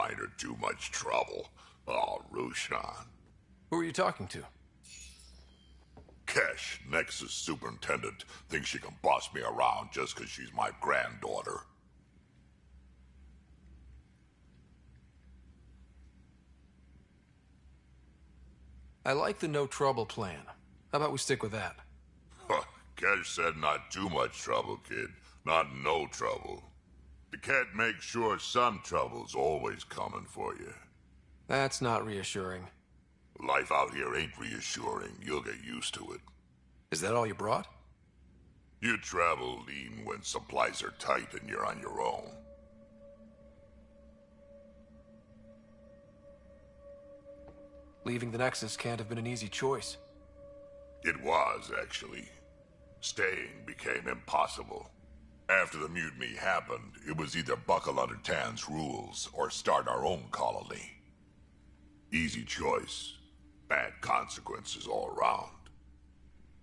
find her too much trouble. Oh, Rushan. Who are you talking to? Kesh, Nexus Superintendent, thinks she can boss me around just 'cause she's my granddaughter. I like the no trouble plan. How about we stick with that? Kesh said not too much trouble, kid. Not no trouble. The cat makes sure some trouble's always coming for you. That's not reassuring. Life out here ain't reassuring. You'll get used to it. Is that all you brought? You travel lean when supplies are tight and you're on your own. Leaving the Nexus can't have been an easy choice. It was, actually. Staying became impossible. After the mutiny happened, it was either buckle under Tan's rules or start our own colony. Easy choice. Bad consequences all around.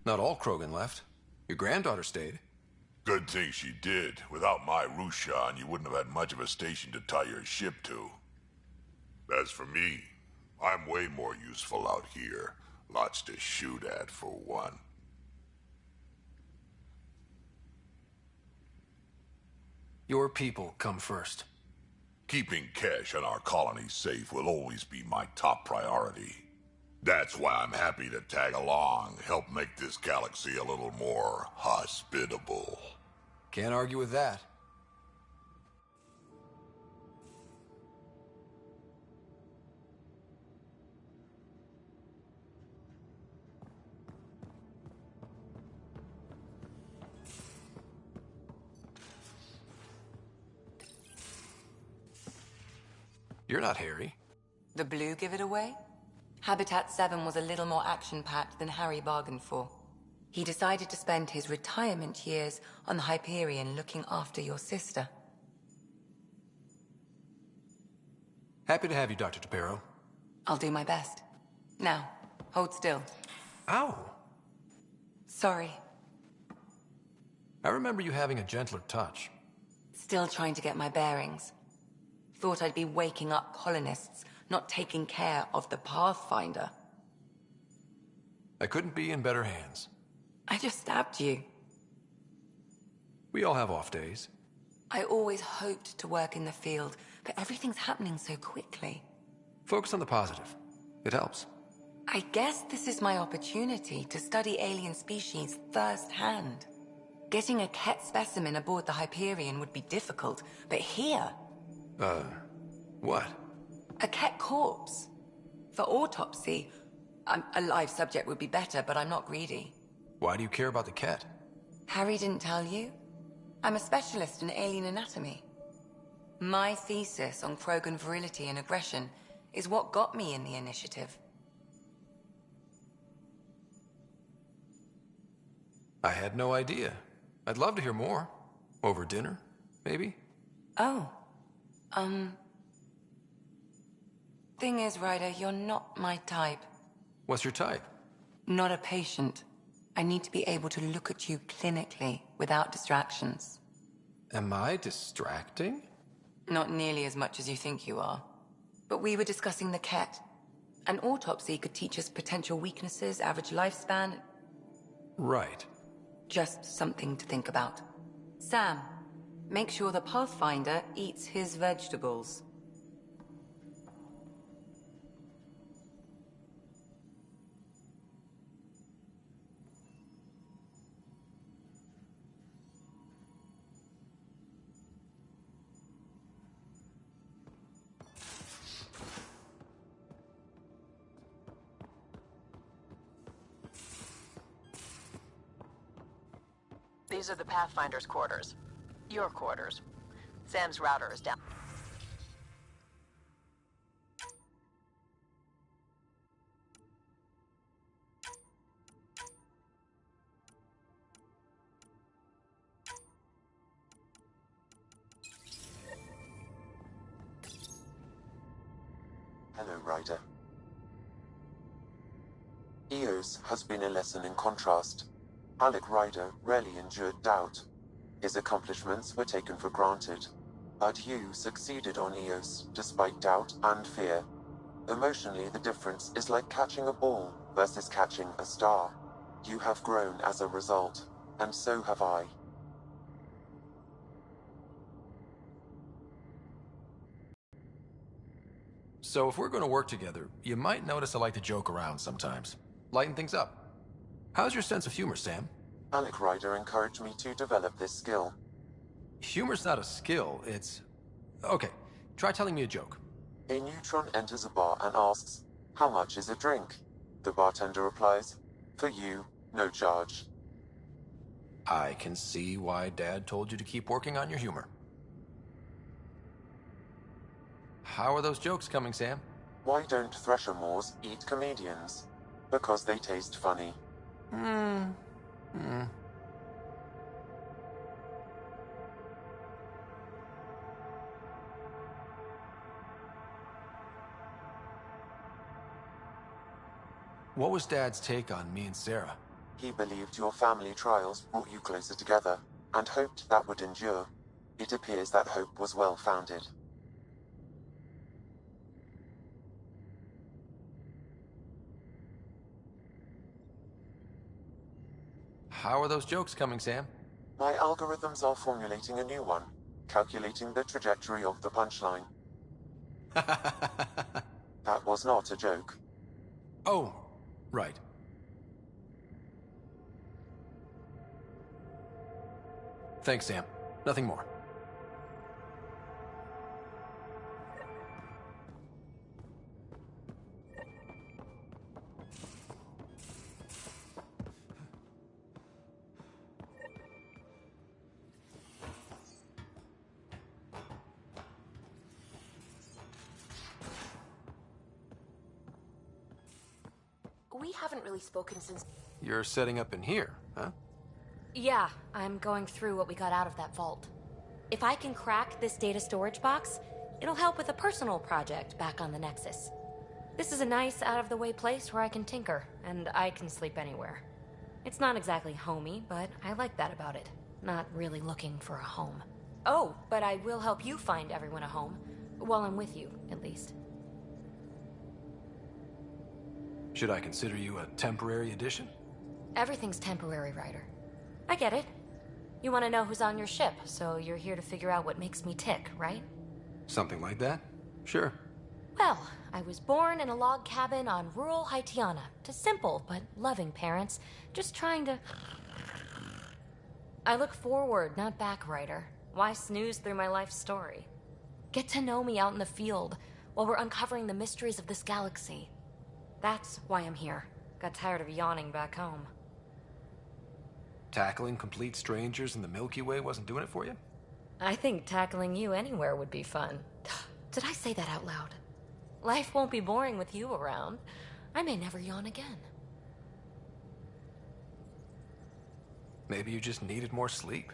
Not all Krogan left. Your granddaughter stayed. Good thing she did. Without my Rushan, you wouldn't have had much of a station to tie your ship to. As for me, I'm way more useful out here. Lots to shoot at, for one. Your people come first. Keeping Kesh and our colony safe will always be my top priority. That's why I'm happy to tag along, help make this galaxy a little more hospitable. Can't argue with that. You're not Harry. The blue give it away? Habitat 7 was a little more action-packed than Harry bargained for. He decided to spend his retirement years on the Hyperion looking after your sister. Happy to have you, Dr. Tapero. I'll do my best. Now, hold still. Ow! Sorry. I remember you having a gentler touch. Still trying to get my bearings. Thought I'd be waking up colonists, not taking care of the Pathfinder. I couldn't be in better hands. I just stabbed you. We all have off days. I always hoped to work in the field, but everything's happening so quickly. Focus on the positive. It helps. I guess this is my opportunity to study alien species firsthand. Getting a Ket specimen aboard the Hyperion would be difficult, but here... What? A Ket corpse. For autopsy, a live subject would be better, but I'm not greedy. Why do you care about the Ket? Harry didn't tell you? I'm a specialist in alien anatomy. My thesis on Krogan virility and aggression is what got me in the initiative. I had no idea. I'd love to hear more. Over dinner, maybe? Oh. Thing is, Ryder, you're not my type. What's your type? Not a patient. I need to be able to look at you clinically, without distractions. Am I distracting? Not nearly as much as you think you are. But we were discussing the Ket. An autopsy could teach us potential weaknesses, average lifespan. Right. Just something to think about. Sam, make sure the Pathfinder eats his vegetables. These are the Pathfinder's quarters. Your quarters. Sam's router is down. Hello, Ryder. EOS has been a lesson in contrast. Alec Ryder rarely endured doubt. His accomplishments were taken for granted. But you succeeded on Eos, despite doubt and fear. Emotionally, the difference is like catching a ball versus catching a star. You have grown as a result, and so have I. So if we're going to work together, you might notice I like to joke around sometimes. Lighten things up. How's your sense of humor, Sam? Alec Ryder encouraged me to develop this skill. Humor's not a skill, it's... Okay, try telling me a joke. A neutron enters a bar and asks, "How much is a drink?" The bartender replies, "For you, no charge." I can see why Dad told you to keep working on your humor. How are those jokes coming, Sam? Why don't Thresher Moors eat comedians? Because they taste funny. What was Dad's take on me and Sarah? He believed your family trials brought you closer together, and hoped that would endure. It appears that hope was well-founded. How are those jokes coming, Sam? My algorithms are formulating a new one, calculating the trajectory of the punchline. That was not a joke. Oh, right. Thanks, Sam. Nothing more. We haven't really spoken since... You're setting up in here, huh? Yeah, I'm going through what we got out of that vault. If I can crack this data storage box, it'll help with a personal project back on the Nexus. This is a nice, out-of-the-way place where I can tinker, and I can sleep anywhere. It's not exactly homey, but I like that about it. Not really looking for a home. Oh, but I will help you find everyone a home. While I'm with you, at least. Should I consider you a temporary addition? Everything's temporary, Ryder. I get it. You want to know who's on your ship, so you're here to figure out what makes me tick, right? Something like that? Sure. Well, I was born in a log cabin on rural Haitiana to simple but loving parents, just trying to... I look forward, not back, Ryder. Why snooze through my life story? Get to know me out in the field while we're uncovering the mysteries of this galaxy. That's why I'm here. Got tired of yawning back home. Tackling complete strangers in the Milky Way wasn't doing it for you? I think tackling you anywhere would be fun. Did I say that out loud? Life won't be boring with you around. I may never yawn again. Maybe you just needed more sleep.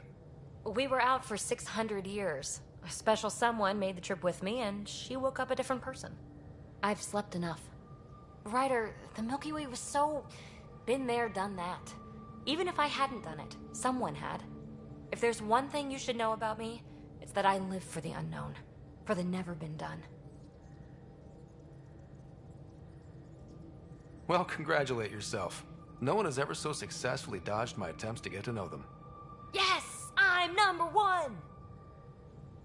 We were out for 600 years. A special someone made the trip with me, and she woke up a different person. I've slept enough. Ryder, the Milky Way was so... been there, done that. Even if I hadn't done it, someone had. If there's one thing you should know about me, it's that I live for the unknown. For the never been done. Well, congratulate yourself. No one has ever so successfully dodged my attempts to get to know them. Yes! I'm #1!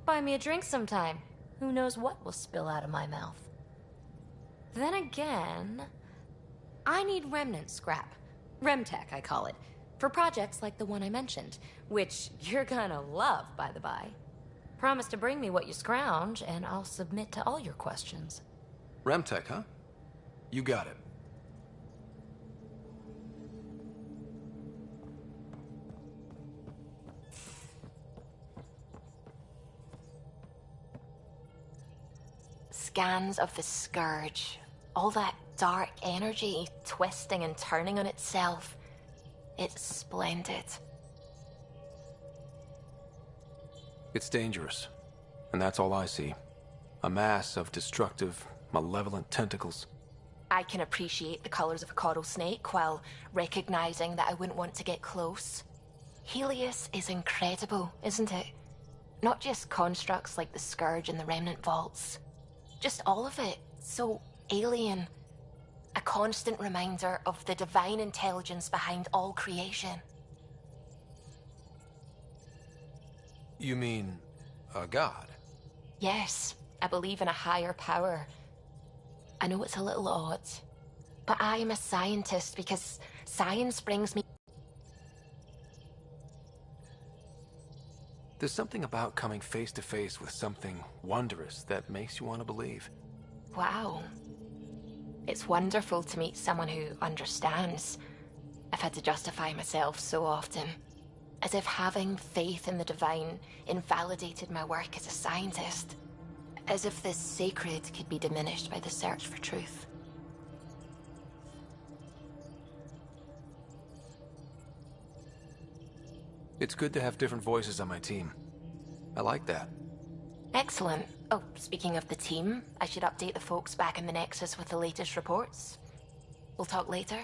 Buy me a drink sometime. Who knows what will spill out of my mouth. Then again... I need remnant scrap. Remtech, I call it. For projects like the one I mentioned. Which you're gonna love, by the by. Promise to bring me what you scrounge, and I'll submit to all your questions. Remtech, huh? You got it. Scans of the Scourge. All that dark energy twisting and turning on itself. It's splendid. It's dangerous. And that's all I see. A mass of destructive, malevolent tentacles. I can appreciate the colors of a coral snake while recognizing that I wouldn't want to get close. Helios is incredible, isn't it? Not just constructs like the Scourge and the Remnant Vaults. Just all of it. So alien. A constant reminder of the divine intelligence behind all creation. You mean a god? Yes, I believe in a higher power. I know it's a little odd, but I am a scientist because science brings me... There's something about coming face to face with something wondrous that makes you want to believe. Wow. It's wonderful to meet someone who understands. I've had to justify myself so often. As if having faith in the divine invalidated my work as a scientist. As if the sacred could be diminished by the search for truth. It's good to have different voices on my team. I like that. Excellent. Oh, speaking of the team, I should update the folks back in the Nexus with the latest reports. We'll talk later.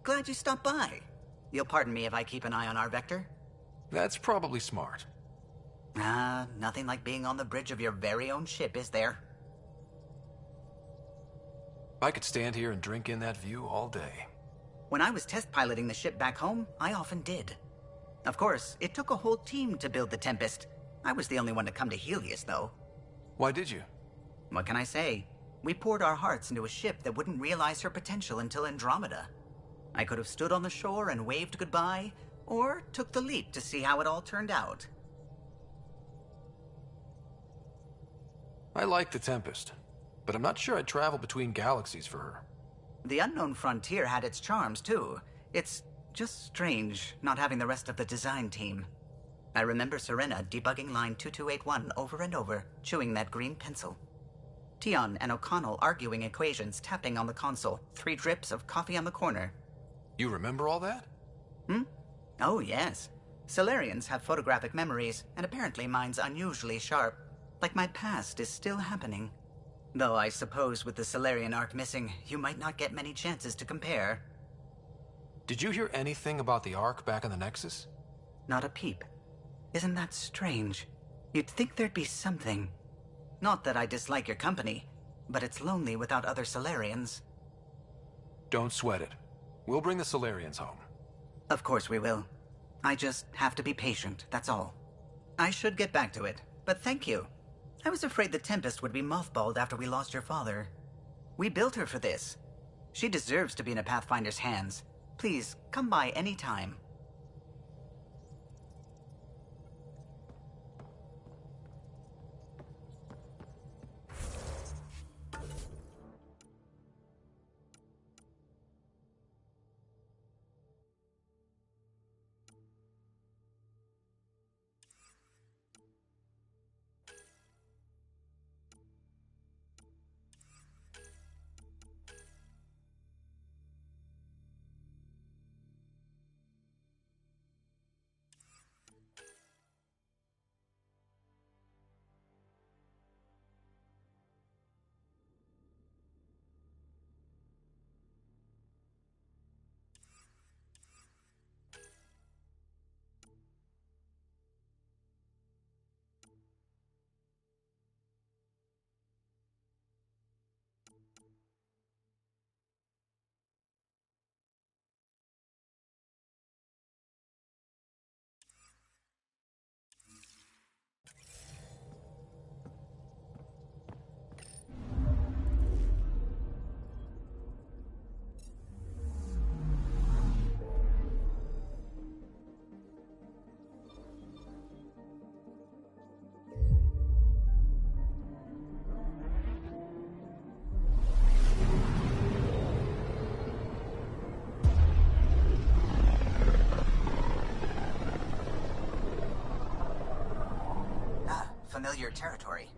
Glad you stopped by. You'll pardon me if I keep an eye on our vector? That's probably smart. Nothing like being on the bridge of your very own ship, is there? I could stand here and drink in that view all day. When I was test piloting the ship back home, I often did. Of course, it took a whole team to build the Tempest. I was the only one to come to Helios, though. Why did you? What can I say? We poured our hearts into a ship that wouldn't realize her potential until Andromeda. I could have stood on the shore and waved goodbye, or took the leap to see how it all turned out. I like the Tempest, but I'm not sure I'd travel between galaxies for her. The unknown frontier had its charms, too. It's just strange not having the rest of the design team. I remember Serena debugging line 2281 over and over, chewing that green pencil. Tion and O'Connell arguing equations, tapping on the console, 3 drips of coffee on the corner. You remember all that? Oh, yes. Solarians have photographic memories, and apparently mine's unusually sharp. Like my past is still happening. Though I suppose with the Solarian arc missing, you might not get many chances to compare. Did you hear anything about the Ark back in the Nexus? Not a peep. Isn't that strange? You'd think there'd be something. Not that I dislike your company, but it's lonely without other Solarians. Don't sweat it. We'll bring the Solarians home. Of course we will. I just have to be patient, that's all. I should get back to it, but thank you. I was afraid the Tempest would be mothballed after we lost your father. We built her for this. She deserves to be in a Pathfinder's hands. Please, come by any time. Familiar territory.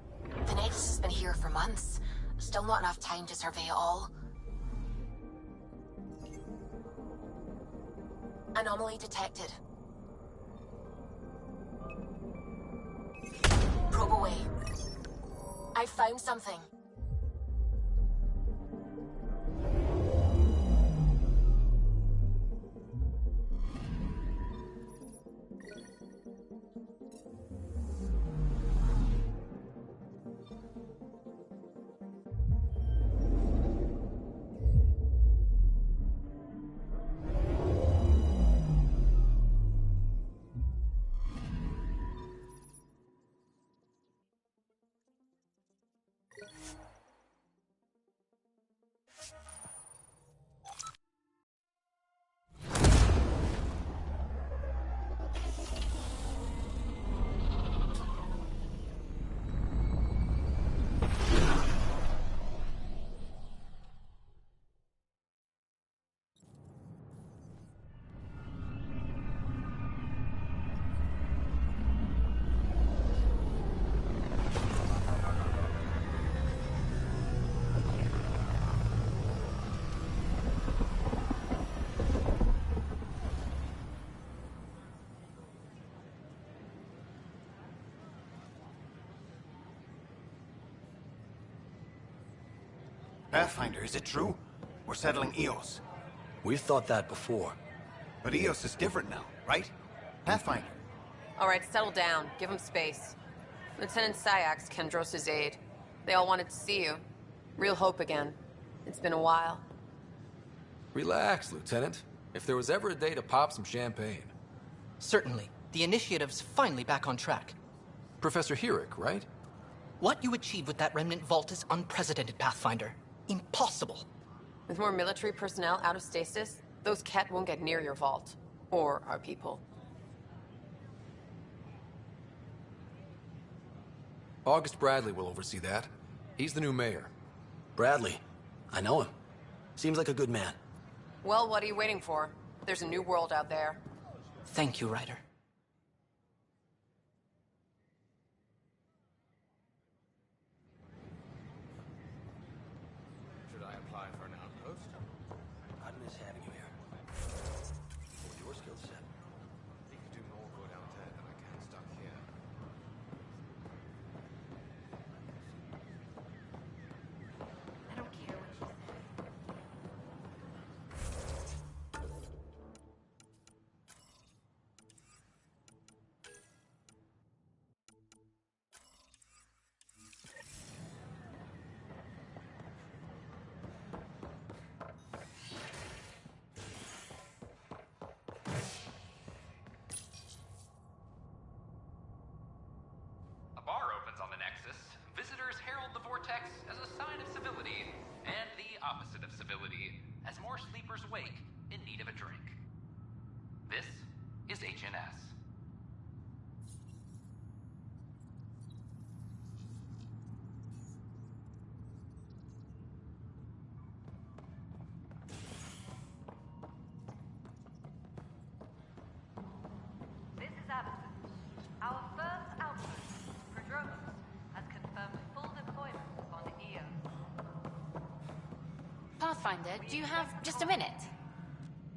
The Nexus has been here for months. Still not enough time to survey it all. Anomaly detected. Probe away. I found something. Pathfinder, is it true? We're settling Eos. We've thought that before. But Eos is different now, right? Pathfinder. All right, settle down. Give him space. Lieutenant Syax, Kendros' aide. They all wanted to see you. Real hope again. It's been a while. Relax, Lieutenant. If there was ever a day to pop some champagne. Certainly. The initiative's finally back on track. Professor Herrick, right? What you achieved with that remnant vault is unprecedented, Pathfinder. Impossible. With more military personnel out of stasis, those Ket won't get near your vault. Or our people. August Bradley will oversee that. He's the new mayor. Bradley. I know him. Seems like a good man. Well, what are you waiting for? There's a new world out there. Thank you, Ryder. Should I apply for an outpost? I'd miss having you here. With your skill set. You could do more good out there than I can stuck here. I don't care what you say. A bar opens on the Nexus. Visitors herald the vortex as a sign of civility, and the opposite of civility, as more sleepers wake in need of a drink. This is HNS. This is Absent. Our first outpost, Prodromos, has confirmed full deployment on Eos. Pathfinder, do you have just a minute?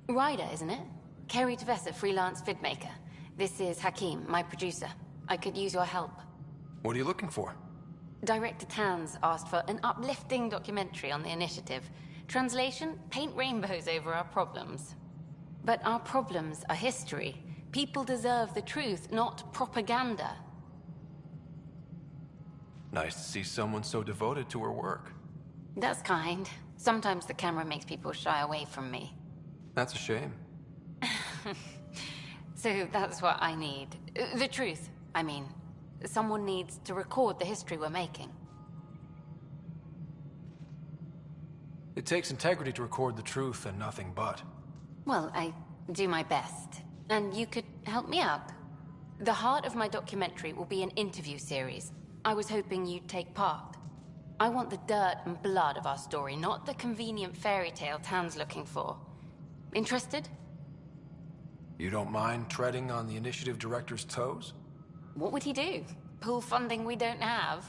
Ryder, isn't it? Kerry Tavessa, freelance vidmaker. This is Hakim, my producer. I could use your help. What are you looking for? Director Tans asked for an uplifting documentary on the initiative. Translation, paint rainbows over our problems. But our problems are history. People deserve the truth, not propaganda. Nice to see someone so devoted to her work. That's kind. Sometimes the camera makes people shy away from me. That's a shame. So that's what I need. The truth, I mean. Someone needs to record the history we're making. It takes integrity to record the truth and nothing but. Well, I do my best. And you could help me out. The heart of my documentary will be an interview series. I was hoping you'd take part. I want the dirt and blood of our story, not the convenient fairy tale Tan's looking for. Interested? You don't mind treading on the initiative director's toes? What would he do? Pull funding we don't have?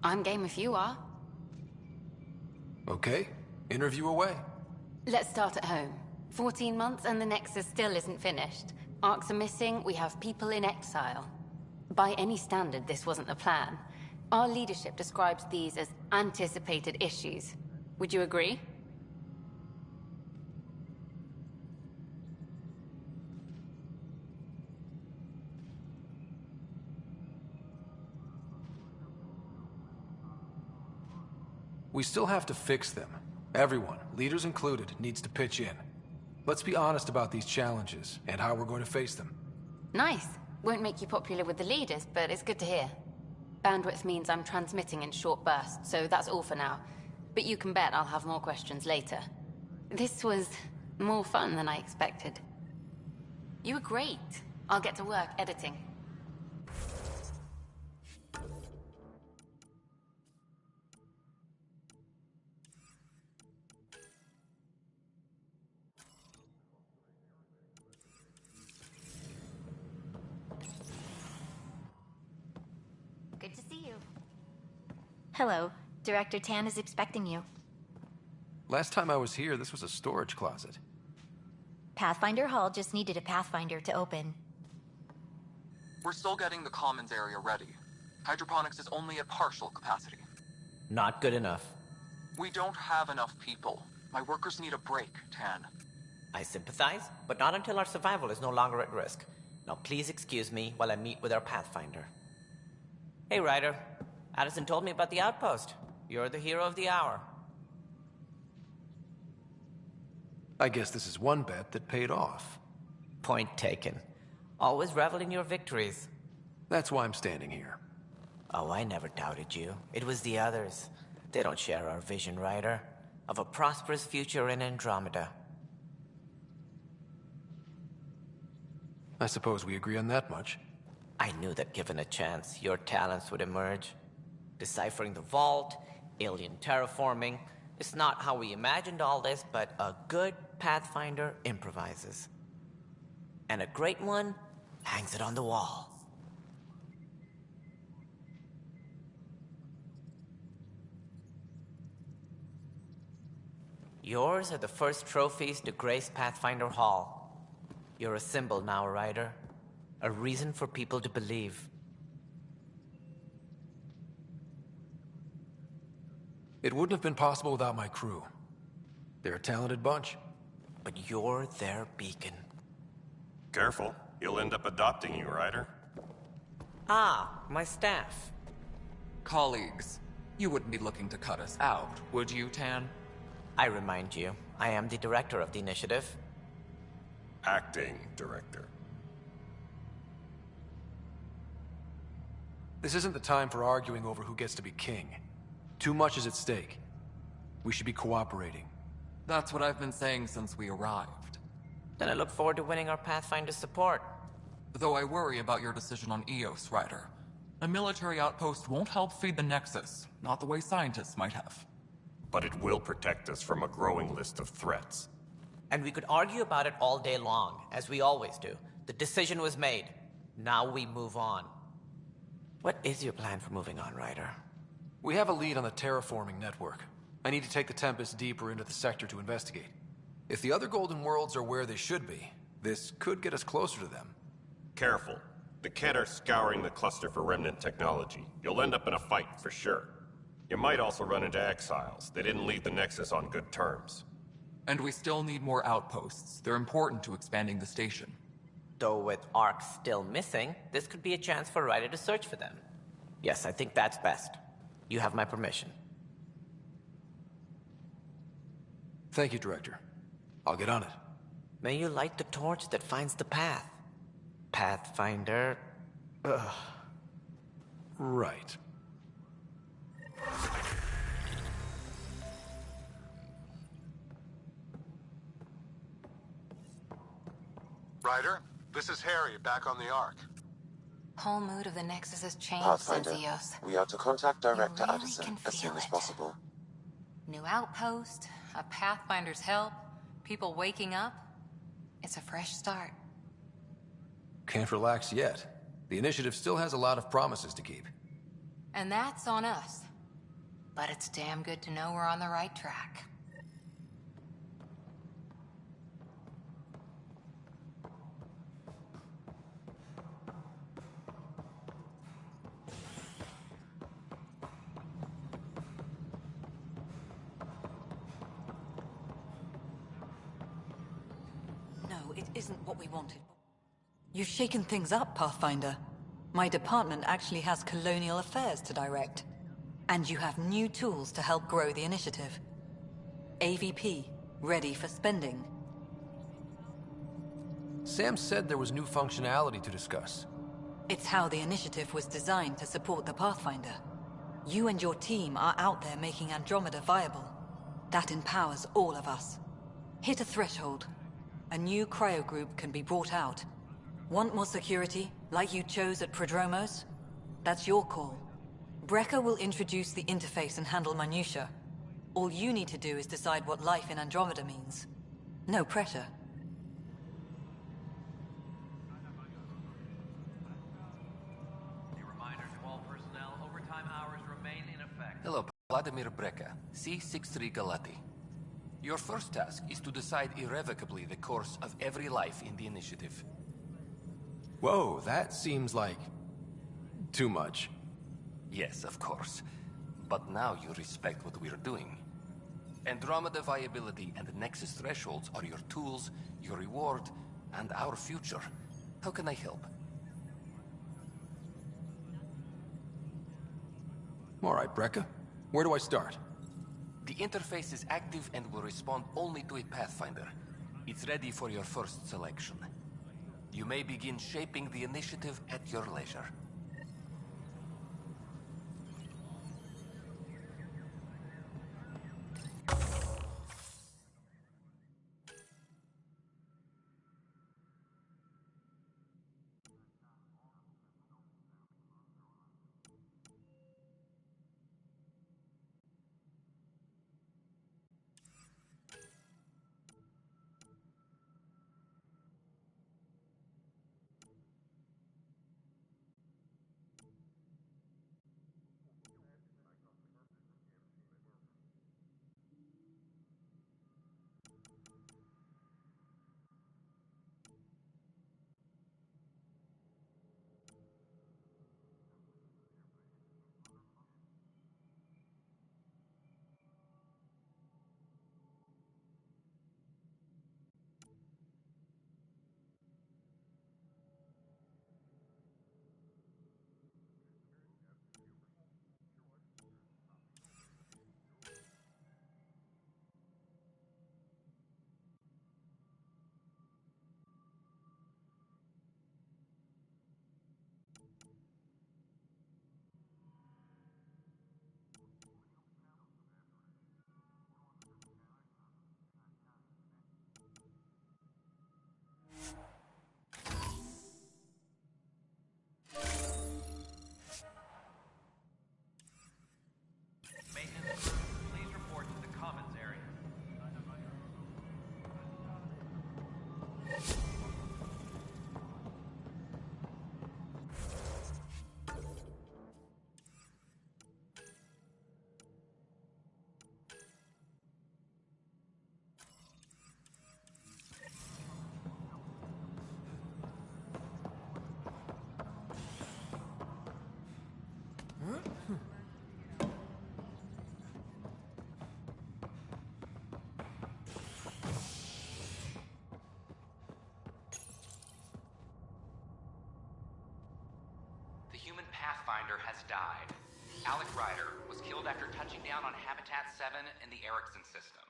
I'm game if you are. Okay, interview away. Let's start at home. 14 months and the Nexus still isn't finished. Arcs are missing, we have people in exile. By any standard, this wasn't the plan. Our leadership describes these as anticipated issues. Would you agree? We still have to fix them. Everyone, leaders included, needs to pitch in. Let's be honest about these challenges and how we're going to face them. Nice. Won't make you popular with the leaders, but it's good to hear. Bandwidth means I'm transmitting in short bursts, so that's all for now. But you can bet I'll have more questions later. This was more fun than I expected. You were great. I'll get to work editing. Good to see you. Hello. Director Tan is expecting you. Last time I was here, this was a storage closet. Pathfinder Hall just needed a Pathfinder to open. We're still getting the commons area ready. Hydroponics is only at partial capacity. Not good enough. We don't have enough people. My workers need a break, Tan. I sympathize, but not until our survival is no longer at risk. Now please excuse me while I meet with our Pathfinder. Hey, Ryder. Addison told me about the outpost. You're the hero of the hour. I guess this is one bet that paid off. Point taken. Always revel in your victories. That's why I'm standing here. Oh, I never doubted you. It was the others. They don't share our vision, Ryder, of a prosperous future in Andromeda. I suppose we agree on that much. I knew that given a chance, your talents would emerge. Deciphering the vault, alien terraforming. It's not how we imagined all this, but a good Pathfinder improvises. And a great one hangs it on the wall. Yours are the first trophies to grace Pathfinder Hall. You're a symbol now, Ryder. A reason for people to believe. It wouldn't have been possible without my crew. They're a talented bunch. But you're their beacon. Careful. He'll end up adopting you, Ryder. Ah, my staff. Colleagues, you wouldn't be looking to cut us out, would you, Tan? I remind you, I am the director of the initiative. Acting director. This isn't the time for arguing over who gets to be king. Too much is at stake. We should be cooperating. That's what I've been saying since we arrived. Then I look forward to winning our Pathfinder support. Though I worry about your decision on Eos, Ryder. A military outpost won't help feed the Nexus, not the way scientists might have. But it will protect us from a growing list of threats. And we could argue about it all day long, as we always do. The decision was made. Now we move on. What is your plan for moving on, Ryder? We have a lead on the terraforming network. I need to take the Tempest deeper into the sector to investigate. If the other Golden Worlds are where they should be, this could get us closer to them. Careful. The Kett are scouring the cluster for remnant technology. You'll end up in a fight for sure. You might also run into exiles. They didn't leave the Nexus on good terms. And we still need more outposts. They're important to expanding the station. Though with Ark still missing, this could be a chance for Ryder to search for them. Yes, I think that's best. You have my permission. Thank you, Director. I'll get on it. May you light the torch that finds the path. Pathfinder... Ugh. Right. Ryder, this is Harry, back on the Ark. Whole mood of the Nexus has changed Pathfinder, since Eos. we are to contact Director really Addison can as soon feel as it. possible. New outpost, a Pathfinder's help, people waking up. It's a fresh start. Can't relax yet. The initiative still has a lot of promises to keep. And that's on us. But it's damn good to know we're on the right track. No, it isn't what we wanted. You've shaken things up, Pathfinder. My department actually has colonial affairs to direct. And you have new tools to help grow the initiative. AVP, ready for spending. Sam said there was new functionality to discuss. It's how the initiative was designed to support the Pathfinder. You and your team are out there making Andromeda viable. That empowers all of us. Hit a threshold. A new cryo group can be brought out. Want more security, like you chose at Prodromos? That's your call. Brecker will introduce the interface and handle minutiae. All you need to do is decide what life in Andromeda means. No pressure. Hello, Vladimir Breca, C63 Galati. Your first task is to decide irrevocably the course of every life in the initiative. Whoa, that seems like... too much. Yes, of course. But now you respect what we're doing. Andromeda viability and the Nexus thresholds are your tools, your reward, and our future. How can I help? All right, Brekka. Where do I start? The interface is active and will respond only to a Pathfinder. It's ready for your first selection. You may begin shaping the initiative at your leisure. The human Pathfinder has died. Alec Ryder was killed after touching down on Habitat 7 in the Erickson system.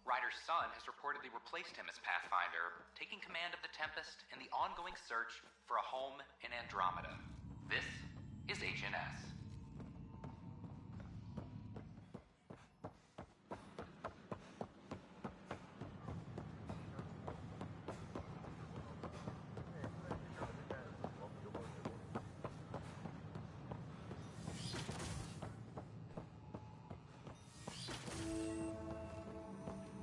Ryder's son has reportedly replaced him as Pathfinder, taking command of the Tempest in the ongoing search for a home in Andromeda. This is Agent S.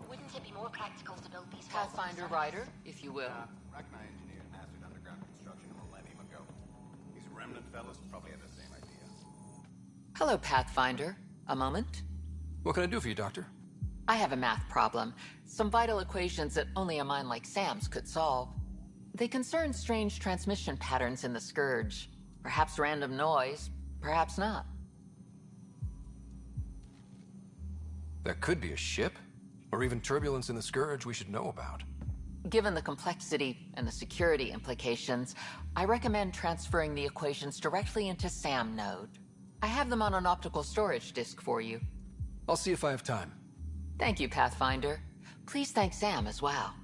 Wouldn't it be more practical to build these Pathfinder Ryder, if you will. Rack and I engineered mastered underground construction a millennium ago. These remnant fellas probably had the same idea. Hello, Pathfinder. A moment? What can I do for you, Doctor? I have a math problem. Some vital equations that only a mind like Sam's could solve. They concern strange transmission patterns in the Scourge. Perhaps random noise, perhaps not. That could be a ship, or even turbulence in the Scourge we should know about. Given the complexity and the security implications, I recommend transferring the equations directly into SAM node. I have them on an optical storage disk for you. I'll see if I have time. Thank you, Pathfinder. Please thank Sam as well.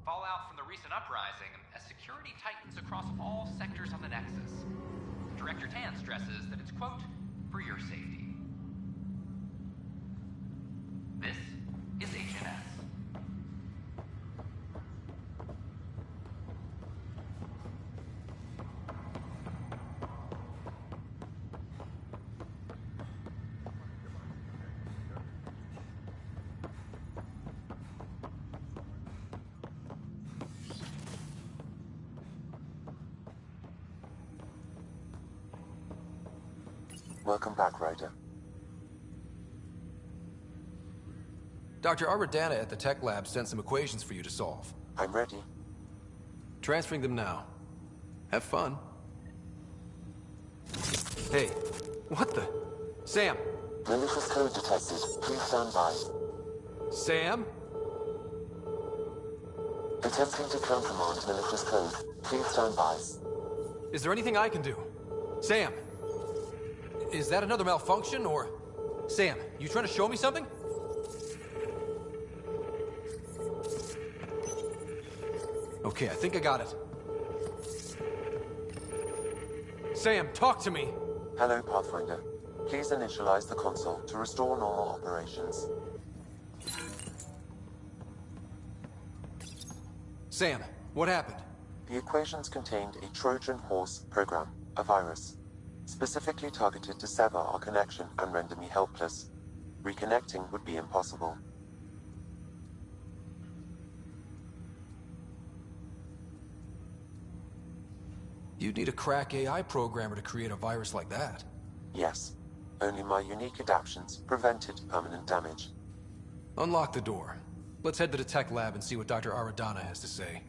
Fallout from the recent uprising as security tightens across all sectors of the Nexus. Director Tan stresses that it's, quote, for your safety. This is Agent S. Welcome back, Ryder. Dr. Aradana at the tech lab sent some equations for you to solve. I'm ready. Transferring them now. Have fun. Hey, what the? Sam! Malicious code detected. Please stand by. Sam? Attempting to countermand malicious code. Please stand by. Is there anything I can do? Sam! Is that another malfunction, or... Sam, you trying to show me something? Okay, I think I got it. Sam, talk to me! Hello, Pathfinder. Please initialize the console to restore normal operations. Sam, what happened? The equations contained a Trojan horse program, a virus, specifically targeted to sever our connection and render me helpless. Reconnecting would be impossible. You'd need a crack AI programmer to create a virus like that. Yes. Only my unique adaptions prevented permanent damage. Unlock the door. Let's head to the tech lab and see what Dr. Aradana has to say.